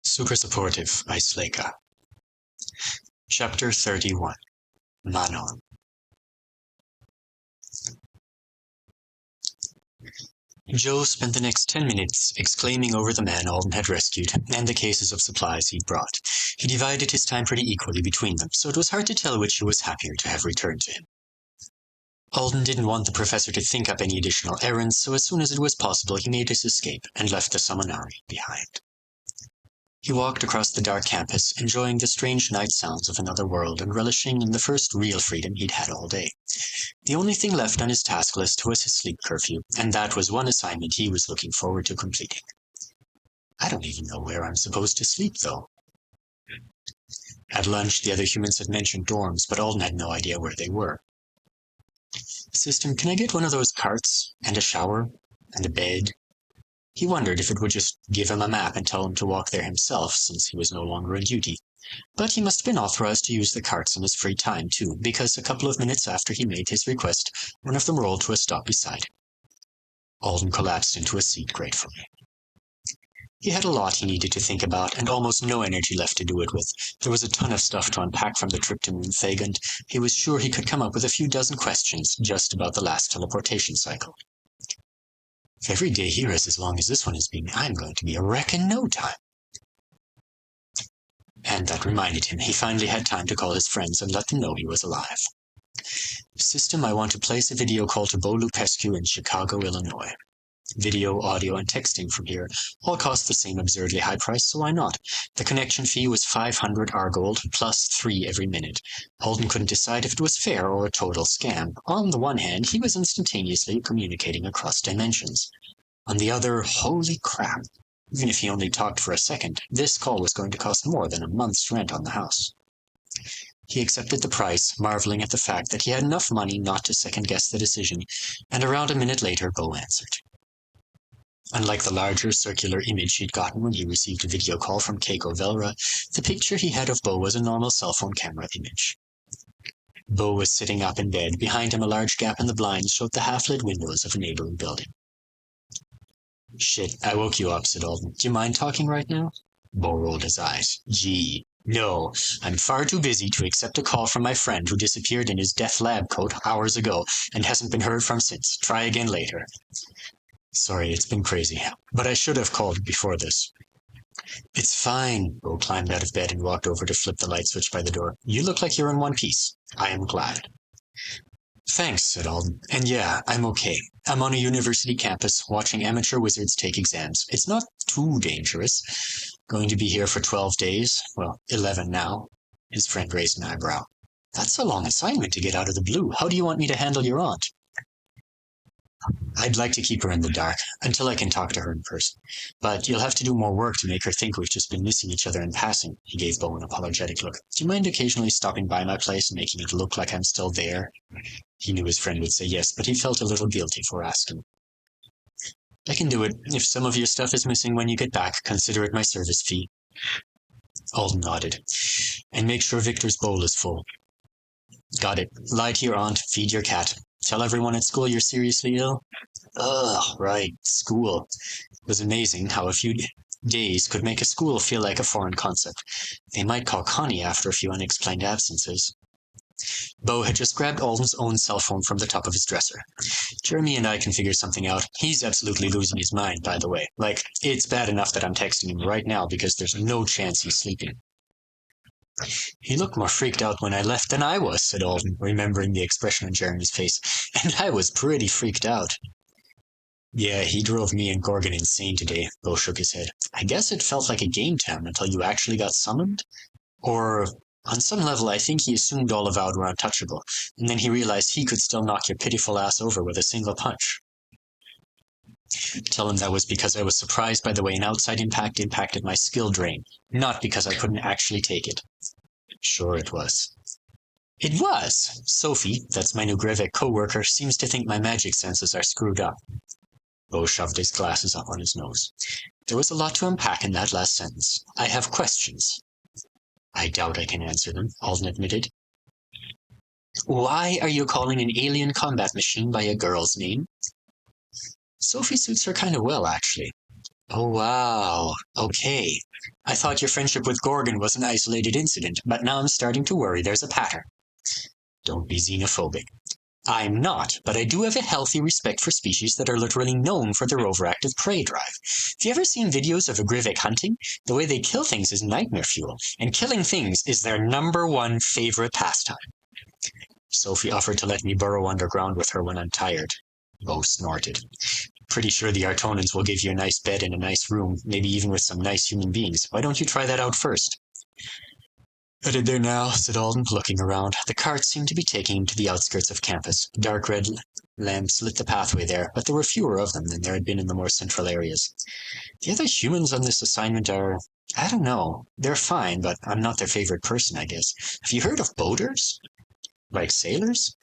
Super Supportive by Sleyca. Chapter 31. Manon. Joe spent the next 10 minutes exclaiming over the man Alden had rescued and the cases of supplies he'd brought. He divided his time pretty equally between them, so it was hard to tell which he was happier to have returned to him. Alden didn't want the professor to think up any additional errands, so as soon as it was possible he made his escape and left the Seminary behind. He walked across the dark campus, enjoying the strange night sounds of another world and relishing in the first real freedom he'd had all day. The only thing left on his task list was his sleep curfew, and that was one assignment he was looking forward to completing. I don't even know where I'm supposed to sleep, though. At lunch, the other humans had mentioned dorms, but Alden had no idea where they were. System, can I get one of those carts, and a shower, and a bed? He wondered if it would just give him a map and tell him to walk there himself, since he was no longer on duty. But he must have been authorized to use the carts in his free time, too, because a couple of minutes after he made his request, one of them rolled to a stop beside him. Alden collapsed into a seat gratefully. He had a lot he needed to think about, and almost no energy left to do it with. There was a ton of stuff to unpack from the trip to Moon Thag, and he was sure he could come up with a few dozen questions just about the last teleportation cycle. If every day here is as long as this one has been, I'm going to be a wreck in no time. And that reminded him he finally had time to call his friends and let them know he was alive. System, I want to place a video call to Bo Lupescu in Chicago, Illinois. Video, audio, and texting from here all cost the same absurdly high price, so why not? The connection fee was 500 Argold, plus 3 every minute. Alden couldn't decide if it was fair or a total scam. On the one hand, he was instantaneously communicating across dimensions. On the other, holy crap. Even if he only talked for a second, this call was going to cost more than a month's rent on the house. He accepted the price, marveling at the fact that he had enough money not to second-guess the decision, and around a minute later, Bo answered. Unlike the larger circular image he'd gotten when he received a video call from Keiko Velra, the picture he had of Bo was a normal cell phone camera image. Bo was sitting up in bed. Behind him, a large gap in the blinds showed the half-lit windows of a neighboring building. Shit, I woke you up, said Alden. Do you mind talking right now? Bo rolled his eyes. Gee, no. I'm far too busy to accept a call from my friend who disappeared in his death lab coat hours ago and hasn't been heard from since. Try again later. Sorry, it's been crazy, but I should have called before this. It's fine. Bo climbed out of bed and walked over to flip the light switch by the door. You look like you're in one piece. I am glad. Thanks, said Alden. And yeah, I'm okay. I'm on a university campus, watching amateur wizards take exams. It's not too dangerous. Going to be here for 12 days. Well, 11 now. His friend raised an eyebrow. That's a long assignment to get out of the blue. How do you want me to handle your aunt? I'd like to keep her in the dark, until I can talk to her in person. But you'll have to do more work to make her think we've just been missing each other in passing. He gave Bo an apologetic look. Do you mind occasionally stopping by my place and making it look like I'm still there? He knew his friend would say yes, but he felt a little guilty for asking. I can do it. If some of your stuff is missing when you get back, consider it my service fee. Alden nodded. And make sure Victor's bowl is full. Got it. Lie to your aunt, feed your cat. Tell everyone at school you're seriously ill? Ugh, right, school. It was amazing how a few days could make a school feel like a foreign concept. They might call Connie after a few unexplained absences. Bo had just grabbed Alden's own cell phone from the top of his dresser. Jeremy and I can figure something out. He's absolutely losing his mind, by the way. Like, it's bad enough that I'm texting him right now because there's no chance he's sleeping. He looked more freaked out when I left than I was, said Alden, remembering the expression on Jeremy's face. And I was pretty freaked out. Yeah, he drove me and Gorgon insane today, Bo shook his head. I guess it felt like a game town until you actually got summoned? Or, on some level, I think he assumed all of Oud were untouchable, and then he realized he could still knock your pitiful ass over with a single punch. Tell him that was because I was surprised by the way an outside impact impacted my skill drain, not because I couldn't actually take it. Sure it was. It was! Sophie, that's my new Grevek co-worker, seems to think my magic senses are screwed up. Bo shoved his glasses up on his nose. There was a lot to unpack in that last sentence. I have questions. I doubt I can answer them, Alden admitted. Why are you calling an alien combat machine by a girl's name? Sophie suits her kind of well, actually. Oh, wow. Okay. I thought your friendship with Gorgon was an isolated incident, but now I'm starting to worry there's a pattern. Don't be xenophobic. I'm not, but I do have a healthy respect for species that are literally known for their overactive prey drive. Have you ever seen videos of Agrivec hunting? The way they kill things is nightmare fuel, and killing things is their #1 favorite pastime. Sophie offered to let me burrow underground with her when I'm tired. Bo snorted. Pretty sure the Artonans will give you a nice bed and a nice room, maybe even with some nice human beings. Why don't you try that out first? Headed there now, said Alden, looking around. The carts seemed to be taking him to the outskirts of campus. Dark red lamps lit the pathway there, but there were fewer of them than there had been in the more central areas. The other humans on this assignment are... I don't know. They're fine, but I'm not their favorite person, I guess. Have you heard of boaters? Like sailors?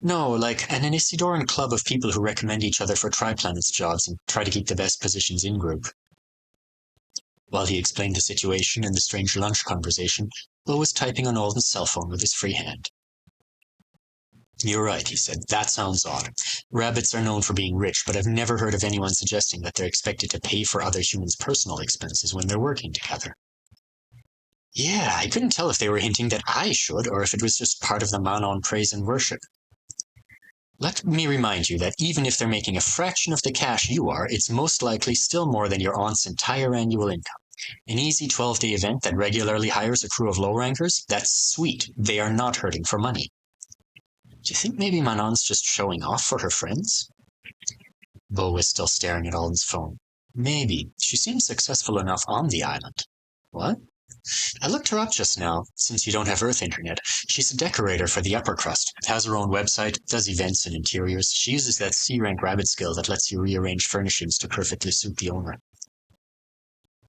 No, like an Anisidoran club of people who recommend each other for Triplanet's jobs and try to keep the best positions in group. While he explained the situation and the strange lunch conversation, Will was typing on Alden's cell phone with his free hand. You're right, he said. That sounds odd. Rabbits are known for being rich, but I've never heard of anyone suggesting that they're expected to pay for other humans' personal expenses when they're working together. Yeah, I couldn't tell if they were hinting that I should, or if it was just part of the manon praise and worship. Let me remind you that even if they're making a fraction of the cash you are, it's most likely still more than your aunt's entire annual income. An easy 12-day event that regularly hires a crew of low-rankers? That's sweet. They are not hurting for money. Do you think maybe Manon's just showing off for her friends? Bo was still staring at Alden's phone. Maybe. She seems successful enough on the island. What? I looked her up just now. Since you don't have Earth internet, she's a decorator for the upper crust, has her own website, does events and interiors. She uses that C-rank rabbit skill that lets you rearrange furnishings to perfectly suit the owner.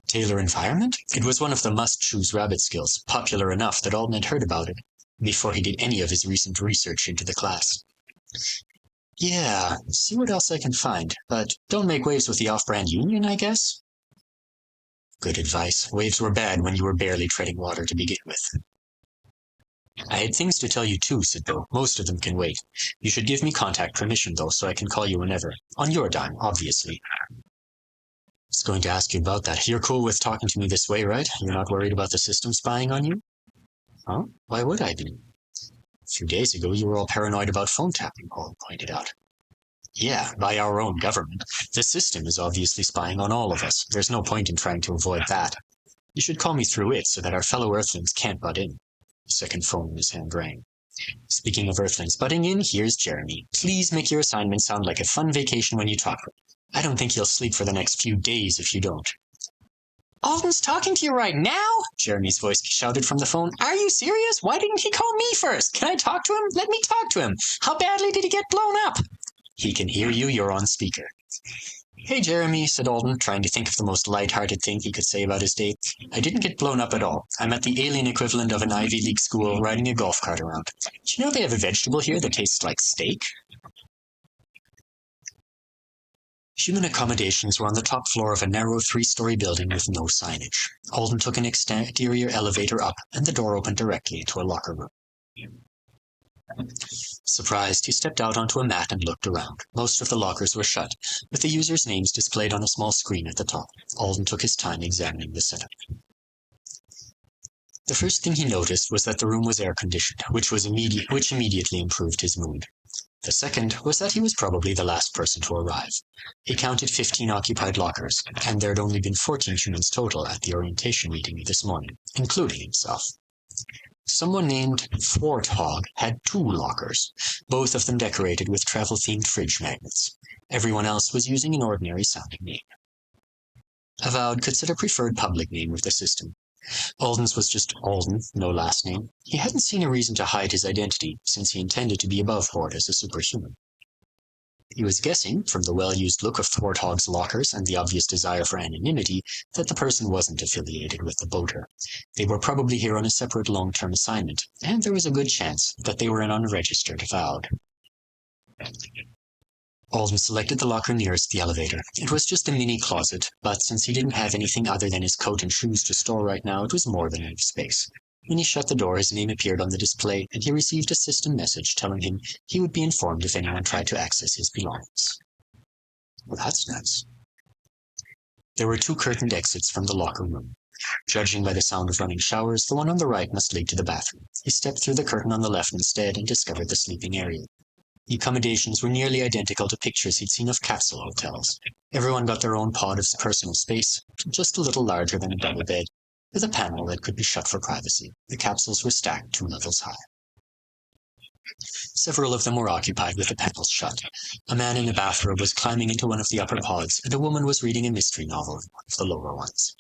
Tailor environment? It was one of the must-choose rabbit skills, popular enough that Alden had heard about it before he did any of his recent research into the class. Yeah, see what else I can find, but don't make waves with the off-brand union, I guess? Good advice. Waves were bad when you were barely treading water to begin with. I had things to tell you too, said Bill. Most of them can wait. You should give me contact permission, though, so I can call you whenever. On your dime, obviously. I was going to ask you about that. You're cool with talking to me this way, right? You're not worried about the system spying on you? Huh? Why would I be? A few days ago, you were all paranoid about phone tapping, Paul pointed out. Yeah, by our own government. The system is obviously spying on all of us. There's no point in trying to avoid that. You should call me through it so that our fellow Earthlings can't butt in. The second phone in his hand rang. Speaking of Earthlings butting in, here's Jeremy. Please make your assignment sound like a fun vacation when you talk. I don't think you'll sleep for the next few days if you don't. Alden's talking to you right now? Jeremy's voice shouted from the phone. Are you serious? Why didn't he call me first? Can I talk to him? Let me talk to him. How badly did he get blown up? He can hear you. You're on speaker. Hey, Jeremy, said Alden, trying to think of the most light-hearted thing he could say about his day. I didn't get blown up at all. I'm at the alien equivalent of an Ivy League school riding a golf cart around. Do you know they have a vegetable here that tastes like steak? Human accommodations were on the top floor of a narrow 3-story building with no signage. Alden took an exterior elevator up, and the door opened directly into a locker room. Surprised, he stepped out onto a mat and looked around. Most of the lockers were shut, with the users' names displayed on a small screen at the top. Alden took his time examining the setup. The first thing he noticed was that the room was air-conditioned, which immediately improved his mood. The second was that he was probably the last person to arrive. He counted 15 occupied lockers, and there had only been 14 humans total at the orientation meeting this morning, including himself. Someone named Warthog had 2 lockers, both of them decorated with travel-themed fridge magnets. Everyone else was using an ordinary-sounding name. Avowed could set a preferred public name with the system. Alden's was just Alden, no last name. He hadn't seen a reason to hide his identity, since he intended to be above board as a superhuman. He was guessing, from the well-used look of Warthog's lockers and the obvious desire for anonymity, that the person wasn't affiliated with the boater. They were probably here on a separate long-term assignment, and there was a good chance that they were an unregistered avowed. Alden selected the locker nearest the elevator. It was just a mini closet, but since he didn't have anything other than his coat and shoes to store right now, it was more than enough space. When he shut the door, his name appeared on the display, and he received a system message telling him he would be informed if anyone tried to access his belongings. Well, that's nice. There were 2 curtained exits from the locker room. Judging by the sound of running showers, the one on the right must lead to the bathroom. He stepped through the curtain on the left instead and discovered the sleeping area. The accommodations were nearly identical to pictures he'd seen of capsule hotels. Everyone got their own pod of personal space, just a little larger than a double bed, with a panel that could be shut for privacy. The capsules were stacked 2 levels high. Several of them were occupied with the panels shut. A man in a bathrobe was climbing into one of the upper pods, and a woman was reading a mystery novel in one of the lower ones.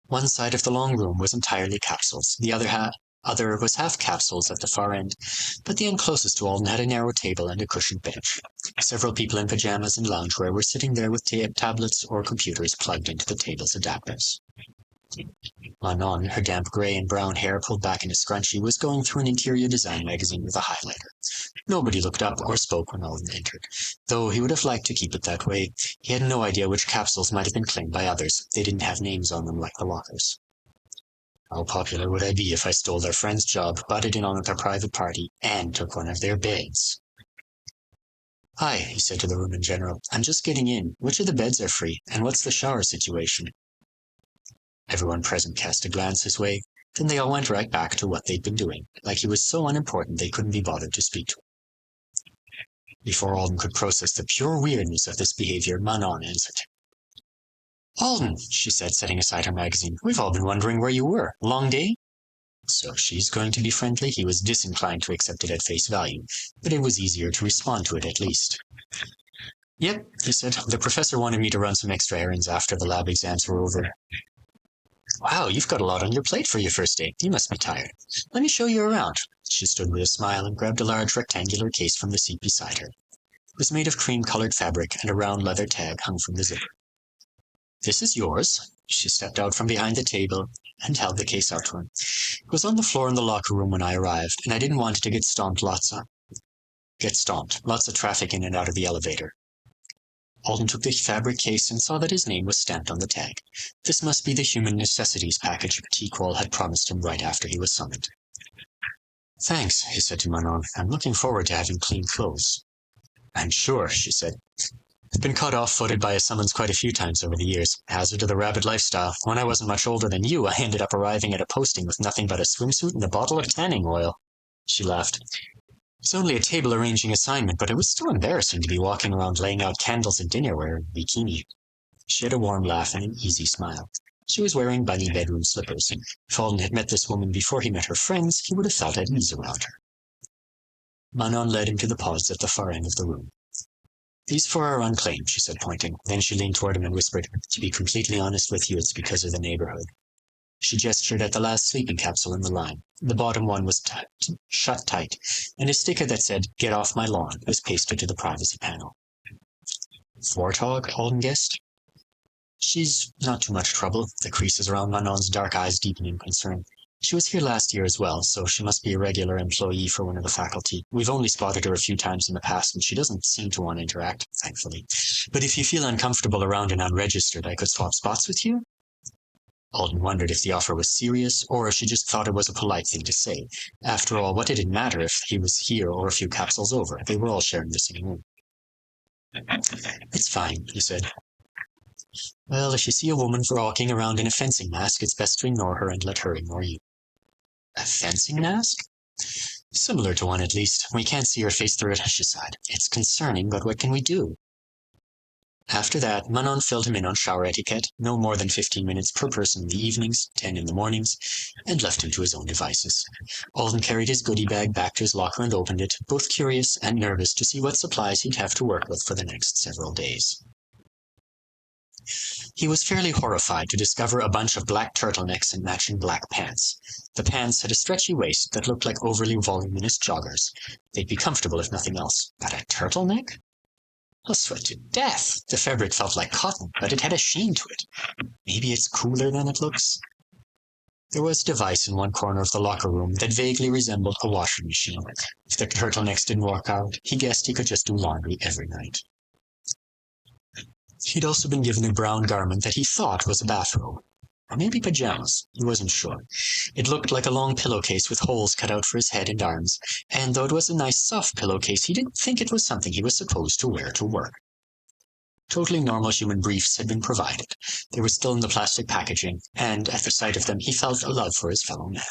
One side of the long room was entirely capsules. The other was half capsules at the far end, but the end closest to Alden had a narrow table and a cushioned bench. Several people in pajamas and loungewear were sitting there with tablets or computers plugged into the table's adapters. Manon, her damp gray and brown hair pulled back in a scrunchie, was going through an interior design magazine with a highlighter. Nobody looked up or spoke when Alden entered, though he would have liked to keep it that way. He had no idea which capsules might have been claimed by others. They didn't have names on them like the lockers. How popular would I be if I stole their friend's job, butted in on their private party, and took one of their beds? Hi, he said to the room in general. I'm just getting in. Which of the beds are free, and what's the shower situation? Everyone present cast a glance his way. Then they all went right back to what they'd been doing, like he was so unimportant they couldn't be bothered to speak to him. Before Alden could process the pure weirdness of this behavior, Manon answered. Alden, she said, setting aside her magazine, we've all been wondering where you were. Long day? So she's going to be friendly? He was disinclined to accept it at face value, but it was easier to respond to it at least. Yep, he said. The professor wanted me to run some extra errands after the lab exams were over. Wow, you've got a lot on your plate for your first day. You must be tired. Let me show you around. She stood with a smile and grabbed a large rectangular case from the seat beside her. It was made of cream-colored fabric, and a round leather tag hung from the zipper. This is yours. She stepped out from behind the table and held the case out to him. It was on the floor in the locker room when I arrived, and I didn't want it to get stomped. Lots of traffic in and out of the elevator. Alden took the fabric case and saw that his name was stamped on the tag. This must be the human necessities package T-Qual had promised him right after he was summoned. Thanks, he said to Manon. I'm looking forward to having clean clothes. I'm sure, she said. I've been caught off-footed by a summons quite a few times over the years. Hazard of the rabid lifestyle. When I wasn't much older than you, I ended up arriving at a posting with nothing but a swimsuit and a bottle of tanning oil. She laughed. It was only a table-arranging assignment, but it was still embarrassing to be walking around laying out candles and dinnerware in a bikini. She had a warm laugh and an easy smile. She was wearing bunny bedroom slippers, and if Alden had met this woman before he met her friends, he would have felt at ease around her. Manon led him to the pods at the far end of the room. These 4 are unclaimed, she said, pointing. Then she leaned toward him and whispered, To be completely honest with you, it's because of the neighborhood. She gestured at the last sleeping capsule in the line. The bottom one was shut tight, and a sticker that said, Get off my lawn, was pasted to the privacy panel. Vortog, Alden guessed. She's not too much trouble. The creases around Manon's dark eyes deepened in concern. She was here last year as well, so she must be a regular employee for one of the faculty. We've only spotted her a few times in the past, and she doesn't seem to want to interact, thankfully. But if you feel uncomfortable around an unregistered, I could swap spots with you? Alden wondered if the offer was serious, or if she just thought it was a polite thing to say. After all, what did it matter if he was here or a few capsules over? They were all sharing the same room. It's fine, he said. Well, if you see a woman walking around in a fencing mask, it's best to ignore her and let her ignore you. A fencing mask? Similar to one, at least. We can't see her face through it, she sighed. It's concerning, but what can we do? After that, Manon filled him in on shower etiquette, no more than 15 minutes per person in the evenings, 10 in the mornings, and left him to his own devices. Alden carried his goodie bag back to his locker and opened it, both curious and nervous to see what supplies he'd have to work with for the next several days. He was fairly horrified to discover a bunch of black turtlenecks and matching black pants. The pants had a stretchy waist that looked like overly voluminous joggers. They'd be comfortable if nothing else. But a turtleneck? I'll sweat to death. The fabric felt like cotton, but it had a sheen to it. Maybe it's cooler than it looks. There was a device in one corner of the locker room that vaguely resembled a washing machine. If the turtlenecks didn't work out, he guessed he could just do laundry every night. He'd also been given a brown garment that he thought was a bathrobe. Or maybe pajamas. He wasn't sure. It looked like a long pillowcase with holes cut out for his head and arms, and though it was a nice soft pillowcase, he didn't think it was something he was supposed to wear to work. Totally normal human briefs had been provided. They were still in the plastic packaging, and at the sight of them he felt a love for his fellow man.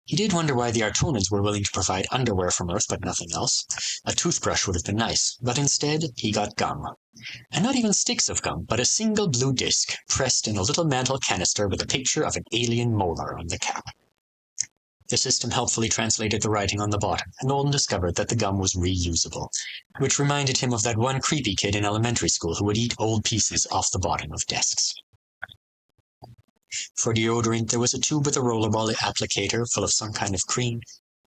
He did wonder why the Artonans were willing to provide underwear from Earth but nothing else. A toothbrush would have been nice, but instead he got gum. And not even sticks of gum, but a single blue disc, pressed in a little mantle canister with a picture of an alien molar on the cap. The system helpfully translated the writing on the bottom, and Olden discovered that the gum was reusable, which reminded him of that one creepy kid in elementary school who would eat old pieces off the bottom of desks. For deodorant, there was a tube with a rollerball applicator full of some kind of cream,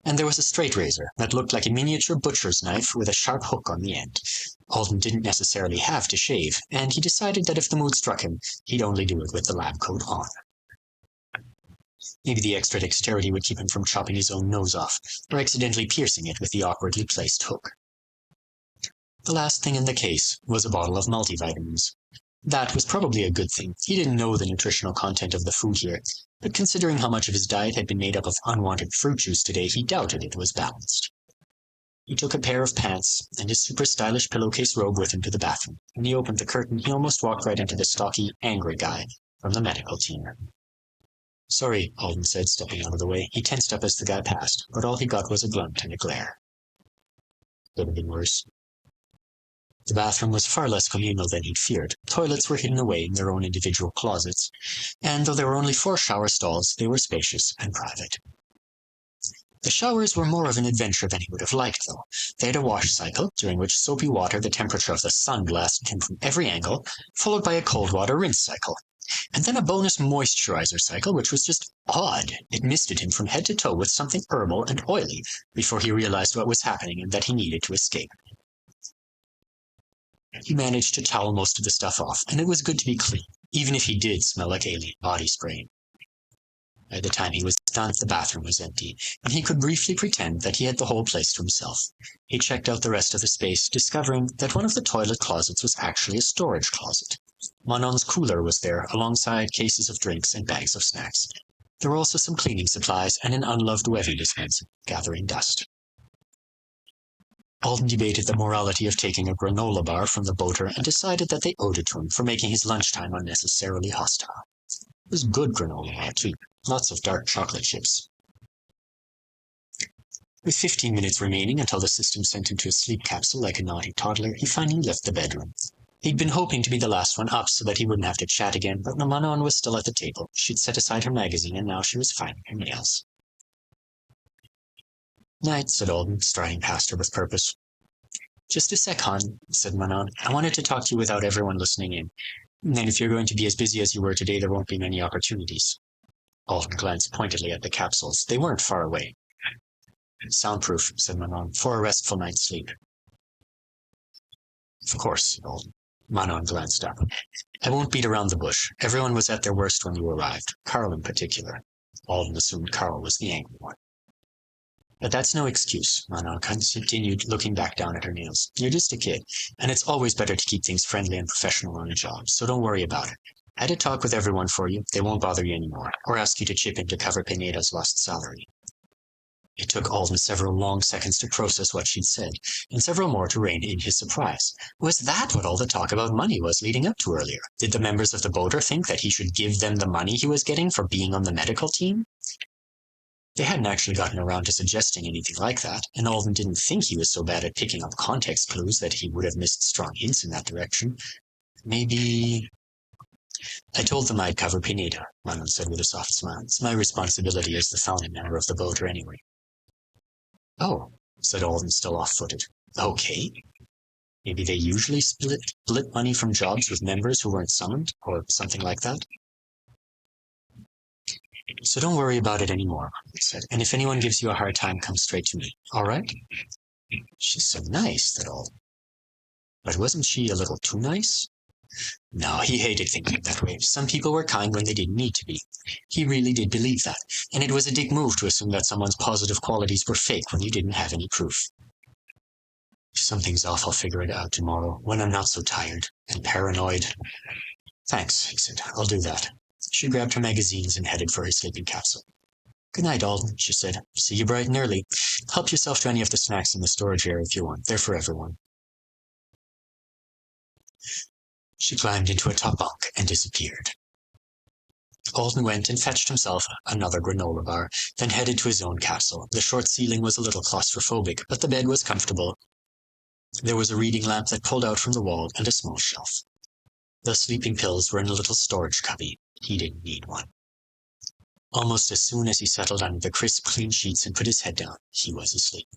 and there was a straight razor that looked like a miniature butcher's knife with a sharp hook on the end. Alden didn't necessarily have to shave, and he decided that if the mood struck him, he'd only do it with the lab coat on. Maybe the extra dexterity would keep him from chopping his own nose off, or accidentally piercing it with the awkwardly placed hook. The last thing in the case was a bottle of multivitamins. That was probably a good thing. He didn't know the nutritional content of the food here, but considering how much of his diet had been made up of unwanted fruit juice today, he doubted it was balanced. He took a pair of pants and his super stylish pillowcase robe with him to the bathroom. When he opened the curtain, he almost walked right into the stocky, angry guy from the medical team. Sorry, Alden said, stepping out of the way. He tensed up as the guy passed, but all he got was a grunt and a glare. Could have been worse. The bathroom was far less communal than he'd feared. Toilets were hidden away in their own individual closets, and though there were only 4 shower stalls, they were spacious and private. The showers were more of an adventure than he would have liked, though. They had a wash cycle, during which soapy water the temperature of the sun blasted him from every angle, followed by a cold water rinse cycle. And then a bonus moisturizer cycle, which was just odd. It misted him from head to toe with something herbal and oily before he realized what was happening and that he needed to escape. He managed to towel most of the stuff off, and it was good to be clean, even if he did smell like alien body spray. By the time he was done, the bathroom was empty, and he could briefly pretend that he had the whole place to himself. He checked out the rest of the space, discovering that one of the toilet closets was actually a storage closet. Manon's cooler was there, alongside cases of drinks and bags of snacks. There were also some cleaning supplies and an unloved Wevy dispenser, gathering dust. Alden debated the morality of taking a granola bar from the boater and decided that they owed it to him for making his lunchtime unnecessarily hostile. It was good granola bar, too. Lots of dark chocolate chips. With 15 minutes remaining until the system sent him to a sleep capsule like a naughty toddler, he finally left the bedroom. He'd been hoping to be the last one up so that he wouldn't have to chat again, but Manon was still at the table. She'd set aside her magazine, and now she was filing her nails. Night, said Alden, striding past her with purpose. Just a sec, hon, said Manon. I wanted to talk to you without everyone listening in. And if you're going to be as busy as you were today, there won't be many opportunities. Alden glanced pointedly at the capsules. They weren't far away. Soundproof, said Manon, for a restful night's sleep. Of course, said Alden. Manon glanced up. I won't beat around the bush. Everyone was at their worst when you arrived, Carl in particular. Alden assumed Carl was the angry one. But that's no excuse, Manon continued, looking back down at her nails. You're just a kid, and it's always better to keep things friendly and professional on a job, so don't worry about it. I had a talk with everyone for you. They won't bother you anymore, or ask you to chip in to cover Pineda's lost salary. It took Alden several long seconds to process what she'd said, and several more to rein in his surprise. Was that what all the talk about money was leading up to earlier? Did the members of the boater think that he should give them the money he was getting for being on the medical team? They hadn't actually gotten around to suggesting anything like that, and Alden didn't think he was so bad at picking up context clues that he would have missed strong hints in that direction. Maybe... I told them I'd cover Pineda, Manon said with a soft smile. It's my responsibility as the founding member of the boater anyway. Oh, said Alden, still off-footed. Okay. Maybe they usually split money from jobs with members who weren't summoned, or something like that? So don't worry about it anymore, he said, and if anyone gives you a hard time, come straight to me, all right? She's so nice, said Alden. But wasn't she a little too nice? No, he hated thinking that way. Some people were kind when they didn't need to be. He really did believe that, and it was a dick move to assume that someone's positive qualities were fake when you didn't have any proof. If something's off, I'll figure it out tomorrow, when I'm not so tired and paranoid. Thanks, he said. I'll do that. She grabbed her magazines and headed for his sleeping capsule. Good night, Alden, she said. See you bright and early. Help yourself to any of the snacks in the storage area if you want. They're for everyone. She climbed into a top bunk and disappeared. Alden went and fetched himself another granola bar, then headed to his own castle. The short ceiling was a little claustrophobic, but the bed was comfortable. There was a reading lamp that pulled out from the wall and a small shelf. The sleeping pills were in a little storage cubby. He didn't need one. Almost as soon as he settled under the crisp, clean sheets and put his head down, he was asleep.